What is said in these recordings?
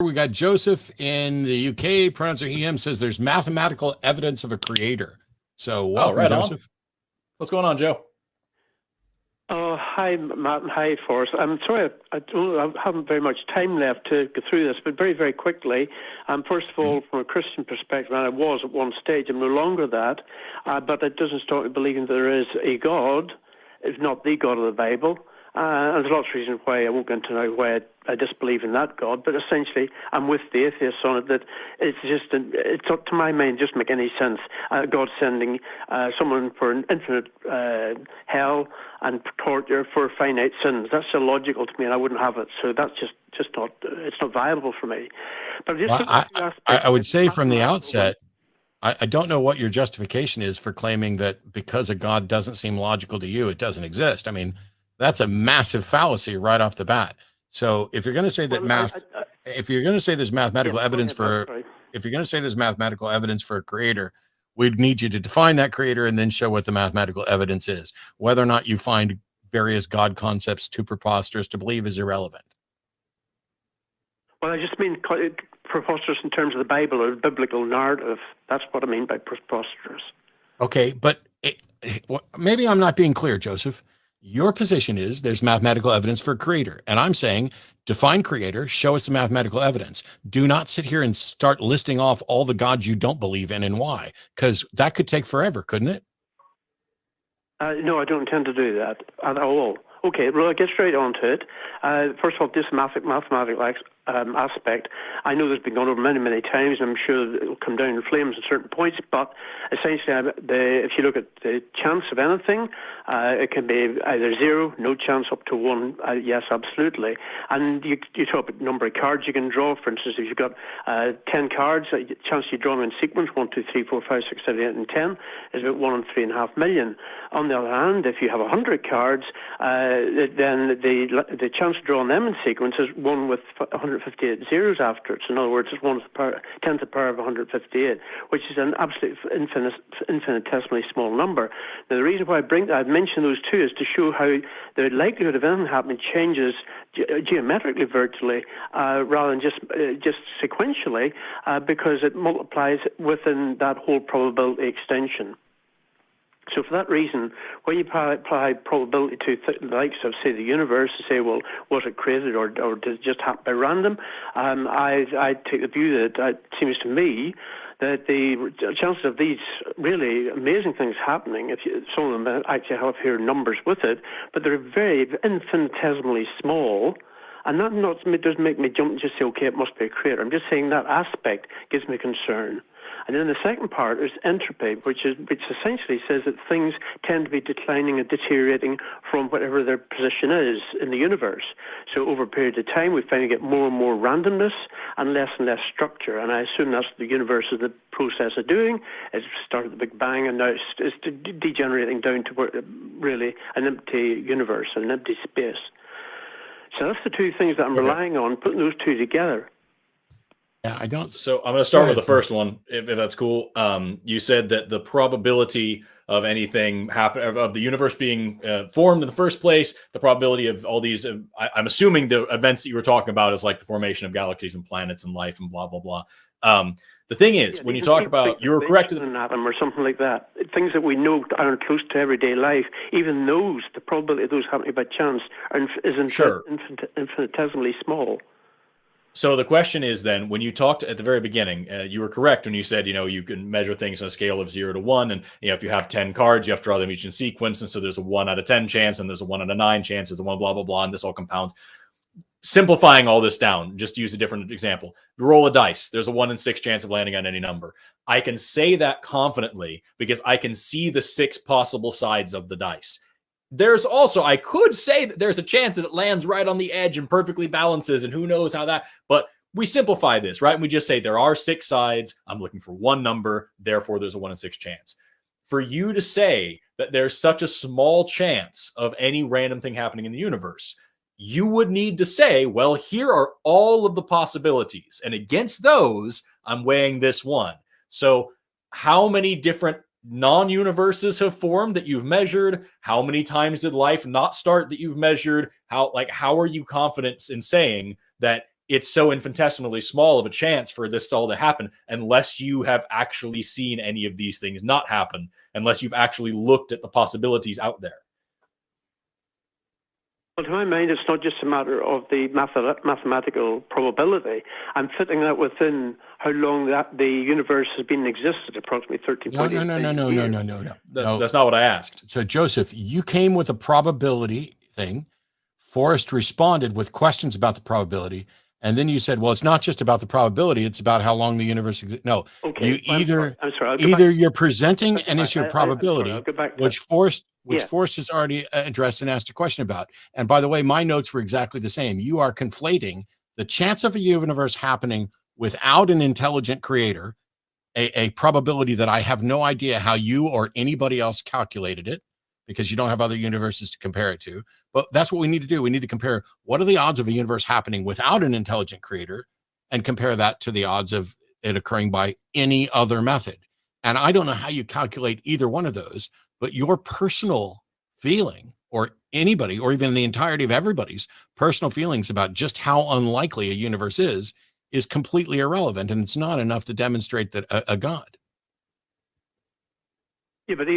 We got Joseph in the UK, pronouncer he, him, says there's mathematical evidence of a creator. So welcome, right Joseph. On. What's going on, Joe? Hi, Matt, and hi, Forrest. I'm sorry, I haven't very much time left to go through this, but very, very quickly. First of all, from a Christian perspective, and I was at one stage, I'm no longer that, but it doesn't stop me believing there is a God, if not the God of the Bible. And there's lots of reasons why I won't go into now why I disbelieve in that God, but essentially I'm with the atheists on it that it's up to my mind just make any sense. God sending someone for an infinite hell and torture for finite sins. That's illogical to me, and I wouldn't have it. So that's just not it's not viable for me. But I would say from the outset, I don't know what your justification is for claiming that because a God doesn't seem logical to you, it doesn't exist. I mean, that's a massive fallacy right off the bat. So if you're going to say that if you're going to say there's mathematical evidence if you're going to say there's mathematical evidence for a creator, we'd need you to define that creator and then show what the mathematical evidence is. Whether or not you find various God concepts too preposterous to believe is irrelevant. Well, I just mean preposterous in terms of the Bible or the biblical narrative. That's what I mean by preposterous. Okay, but maybe I'm not being clear, Joseph. Your position is there's mathematical evidence for a creator. And I'm saying define creator, show us the mathematical evidence. Do not sit here and start listing off all the gods you don't believe in and why, because that could take forever, couldn't it? No, I don't intend to do that at all. Okay, well, I'll get straight on to it. First of all, this mathematical aspect, I know there's been gone over many, many times, and I'm sure it will come down in flames at certain points, but essentially, if you look at the chance of anything, it can be either zero, no chance, up to one, yes, absolutely. And you talk about the number of cards you can draw. For instance, if you've got 10 cards, the chance you draw them in sequence, 1, 2, 3, 4, 5, 6, 7, 8, and 10, is about 1 in 3.5 million. On the other hand, if you have 100 cards, then the chance of drawing them in sequence is 1 with 158 zeros after it. So in other words, it's 1 to the 10th to the power of 158, which is an absolute infinitesimally small number. Now, the reason why I mention those two is to show how the likelihood of anything happening changes geometrically, virtually, rather than just sequentially, because it multiplies within that whole probability extension. So for that reason, when you apply probability to the likes of, say, the universe, to say, well, was it created or did it just happen by random? I take the view that it seems to me that the chances of these really amazing things happening, some of them actually have here numbers with it, but they're very infinitesimally small. And that doesn't make me jump and just say, okay, it must be a creator. I'm just saying that aspect gives me concern. And then the second part is entropy, which essentially says that things tend to be declining and deteriorating from whatever their position is in the universe. So over a period of time, we finally get more and more randomness and less structure. And I assume that's what the universe is the process of doing. It started at the Big Bang, and now it's degenerating down to really an empty universe, an empty space. So that's the two things that I'm relying on, putting those two together. Yeah, I don't. So I'm going to start with the first one, if that's cool. You said that the probability of anything of the universe being formed in the first place, the probability of all these, I'm assuming the events that you were talking about is like the formation of galaxies and planets and life and blah, blah, blah. The thing is, when you talk about, you were correct. An atom or something like that, things that we know are close to everyday life, even those, the probability of those happening by chance is infinitesimally small. So the question is then, when you talked at the very beginning, you were correct when you said, you can measure things on a scale of 0 to 1. And, if you have 10 cards, you have to draw them each in sequence. And so there's a 1 out of 10 chance, and there's a 1 out of 9 chance, there's a 1 blah, blah, blah. And this all compounds. Simplifying all this down, just to use a different example. The roll of dice, there's a 1 in 6 chance of landing on any number. I can say that confidently because I can see the 6 possible sides of the dice. There's also, I could say that there's a chance that it lands right on the edge and perfectly balances, and who knows how that, but we simplify this, right? And we just say there are 6 sides. I'm looking for one number. Therefore, there's a 1 in 6 chance. For you to say that there's such a small chance of any random thing happening in the universe, you would need to say, well, here are all of the possibilities. And against those, I'm weighing this one. So how many different non-universes have formed that you've measured? How many times did life not start that you've measured? How are you confident in saying that it's so infinitesimally small of a chance for this all to happen unless you have actually seen any of these things not happen, unless you've actually looked at the possibilities out there. Well, to my mind, it's not just a matter of the mathematical probability. I'm fitting that within how long the universe has been in existence, approximately 13.8 No. That's not what I asked. So, Joseph, you came with a probability thing. Forrest responded with questions about the probability. And then you said, well, it's not just about the probability. It's about how long the universe exists. No, okay. I'm sorry. Either you're presenting an issue of probability, which Forrest has already addressed and asked a question about. And by the way, my notes were exactly the same. You are conflating the chance of a universe happening without an intelligent creator, a probability that I have no idea how you or anybody else calculated it, because you don't have other universes to compare it to. But that's what we need to do. We need to compare what are the odds of a universe happening without an intelligent creator and compare that to the odds of it occurring by any other method. And I don't know how you calculate either one of those, but your personal feeling, or anybody, or even the entirety of everybody's personal feelings about just how unlikely a universe is completely irrelevant. And it's not enough to demonstrate that a God. Yeah, but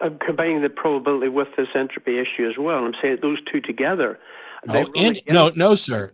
I'm combining the probability with this entropy issue as well. I'm saying those two together. No, sir.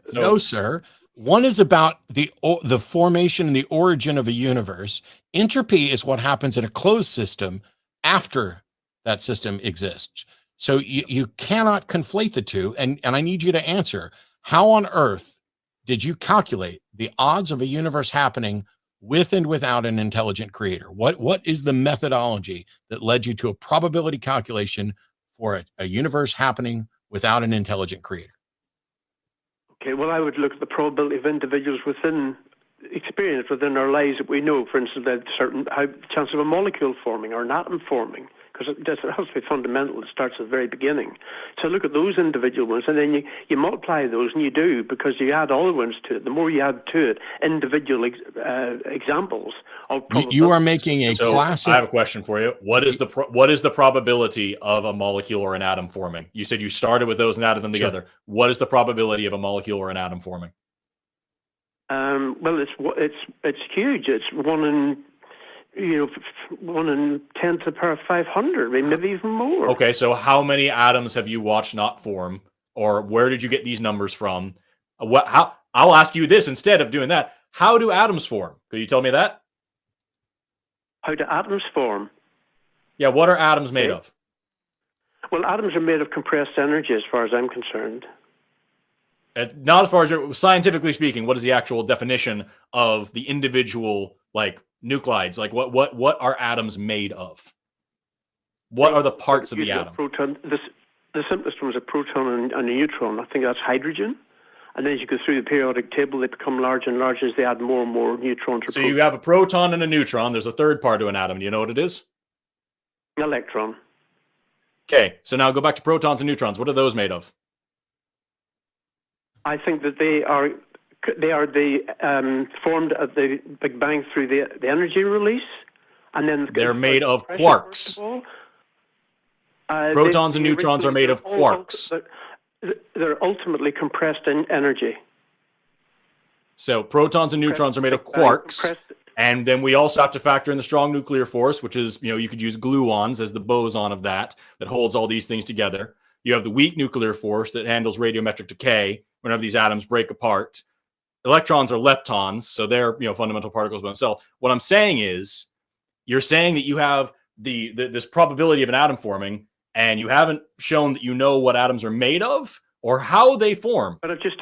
One is about the formation and the origin of a universe. Entropy is what happens in a closed system after that system exists. So you cannot conflate the two. And I need you to answer, how on earth did you calculate the odds of a universe happening with and without an intelligent creator? What is the methodology that led you to a probability calculation for a universe happening without an intelligent creator? Okay, well, I would look at the probability of individuals within experience within our lives that we know. For instance, that chance of a molecule forming or an atom forming, because it has to be fundamental. It starts at the very beginning. So look at those individual ones, and then you multiply those, and you do, because you add all the ones to it. The more you add to it, individual examples of you are making a classic. I have a question for you. What is the probability of a molecule or an atom forming? You said you started with those and added them together. Sure. What is the probability of a molecule or an atom forming? Well, it's huge. It's 1 in 10 to the power of 500, maybe even more. Okay, so how many atoms have you watched not form, or where did you get these numbers from? I'll ask you this instead of doing that. How do atoms form? Could you tell me that? How do atoms form? Yeah, what are atoms made of? Well, atoms are made of compressed energy, as far as I'm concerned. Not as far as scientifically speaking. What is the actual definition of the individual nuclides? Like what are atoms made of? What are the parts of the atom? Proton. The simplest one is a proton and a neutron. I think that's hydrogen. And then as you go through the periodic table, they become larger and larger as they add more and more neutrons. So you have a proton and a neutron. There's a third part to an atom. Do you know what it is? An electron. Okay, so now go back to protons and neutrons. What are those made of? I think that they are formed at the Big Bang through the energy release, and then they're made of quarks. Protons and neutrons are made of quarks. They're ultimately compressed in energy. So protons and neutrons are made of quarks, and then we also have to factor in the strong nuclear force, which is, you could use gluons as the boson of that holds all these things together. You have the weak nuclear force that handles radiometric decay whenever these atoms break apart. Electrons are leptons, so they're fundamental particles by themselves. What I'm saying is, you're saying that you have this probability of an atom forming, and you haven't shown that you know what atoms are made of or how they form. But I've just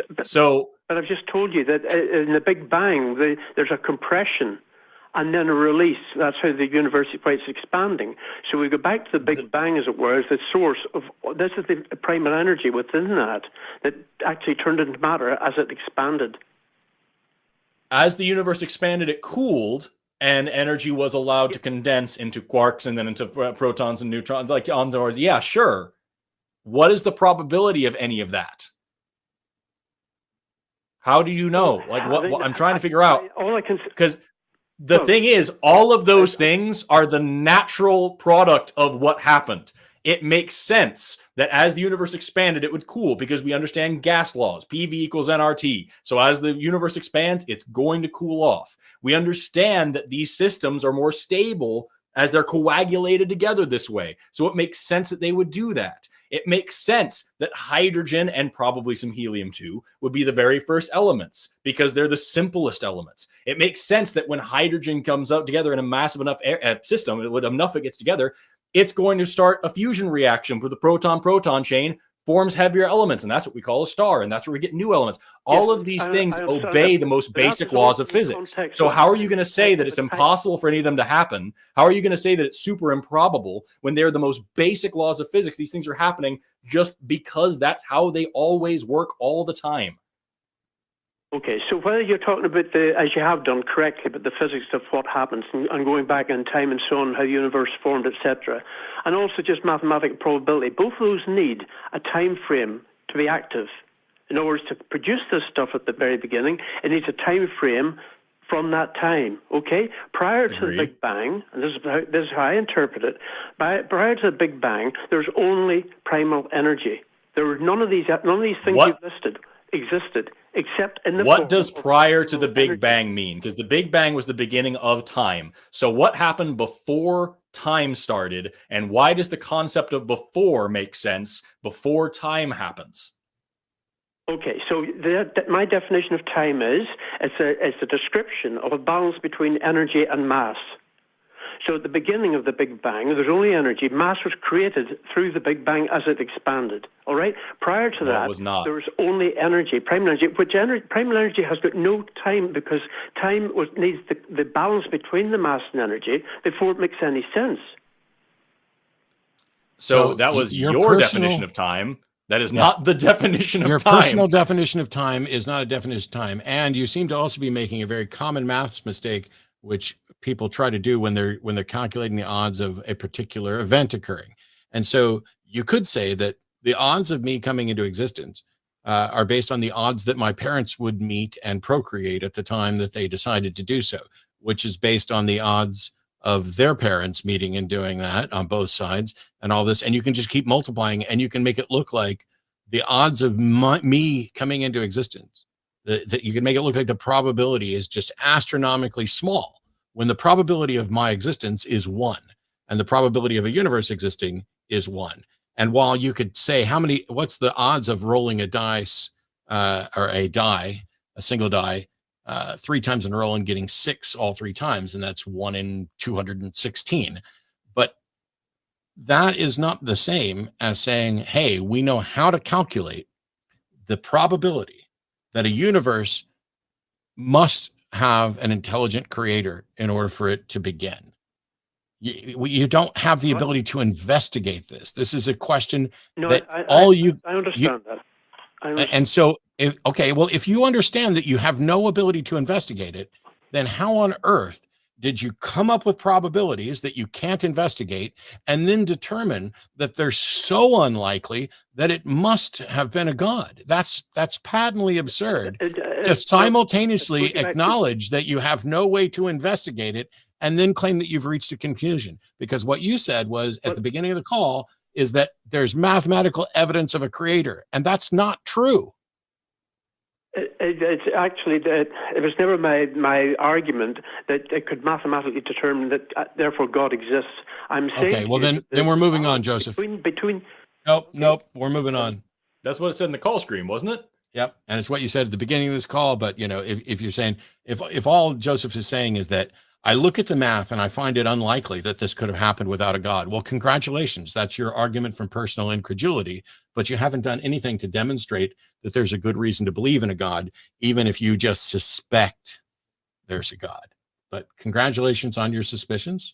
told you that in the Big Bang, there's a compression and then a release. That's how the universe is expanding. So we go back to the Big Bang, as it were, as the source of this is the primal energy within that actually turned into matter as it expanded. As the universe expanded, it cooled, and energy was allowed to condense into quarks and then into protons and neutrons, onwards. Yeah, sure. What is the probability of any of that? How do you know? What I'm trying to figure out. All I can, because the thing is, all of those things are the natural product of what happened. It makes sense that as the universe expanded, it would cool because we understand gas laws, PV equals nRT. So as the universe expands, it's going to cool off. We understand that these systems are more stable as they're coagulated together this way. So it makes sense that they would do that. It makes sense that hydrogen and probably some helium too would be the very first elements because they're the simplest elements. It makes sense that when hydrogen comes out together in a massive enough system, with enough it gets together, it's going to start a fusion reaction where the proton-proton chain forms heavier elements, and that's what we call a star, and that's where we get new elements. All of these things obey the most basic laws of physics. So how are you going to say that it's impossible for any of them to happen? How are you going to say that it's super improbable when they're the most basic laws of physics? These things are happening just because that's how they always work all the time. Okay, so whether you're talking about as you have done correctly, about the physics of what happens and going back in time and so on, how the universe formed, etc., and also just mathematical probability, both of those need a time frame to be active. In other words, to produce this stuff at the very beginning, it needs a time frame from that time, okay? Prior to the Big Bang, and this is how I interpret it, prior to the Big Bang, there's only primal energy. There were none of these things you've listed existed, except in the what does prior to the Big Bang mean? Because the Big Bang was the beginning of time. So what happened before time started, and why does the concept of before make sense before time happens? Okay, so my definition of time is it's a description of a balance between energy and mass. So at the beginning of the Big Bang, there's only energy. Mass was created through the Big Bang as it expanded. All right? Prior to that, there was only energy, primal energy, primal energy has got no time because time needs the balance between the mass and energy before it makes any sense. So that was your definition of time. That is not the definition of time. Your personal definition of time is not a definition of time. And you seem to also be making a very common maths mistake, which people try to do when they're calculating the odds of a particular event occurring. And so you could say that the odds of me coming into existence are based on the odds that my parents would meet and procreate at the time that they decided to do so, which is based on the odds of their parents meeting and doing that on both sides and all this. And you can just keep multiplying and you can make it look like the odds of me coming into existence, that you can make it look like the probability is just astronomically small, when the probability of my existence is 1 and the probability of a universe existing is 1. And while you could say what's the odds of rolling a dice or a single die 3 times in a row and getting 6 all 3 times, and that's 1 in 216. But that is not the same as saying, hey, we know how to calculate the probability that a universe must have an intelligent creator in order for it to begin. You don't have the ability to investigate this. This is a question that I understand that. And so, if you understand that you have no ability to investigate it, then how on earth did you come up with probabilities that you can't investigate and then determine that they're so unlikely that it must have been a god? That's patently absurd to simultaneously acknowledge that you have no way to investigate it and then claim that you've reached a conclusion. Because what you said was at the beginning of the call is that there's mathematical evidence of a creator, and that's not true. It's actually that it was never my argument that it could mathematically determine that therefore God exists. I'm saying. Okay, well then we're moving on, Joseph. Nope, we're moving on. That's what it said in the call screen, wasn't it? Yep, and it's what you said at the beginning of this call. But if you're saying if all Joseph is saying is that I look at the math and I find it unlikely that this could have happened without a God, well, congratulations. That's your argument from personal incredulity, but you haven't done anything to demonstrate that there's a good reason to believe in a God, even if you just suspect there's a God. But congratulations on your suspicions.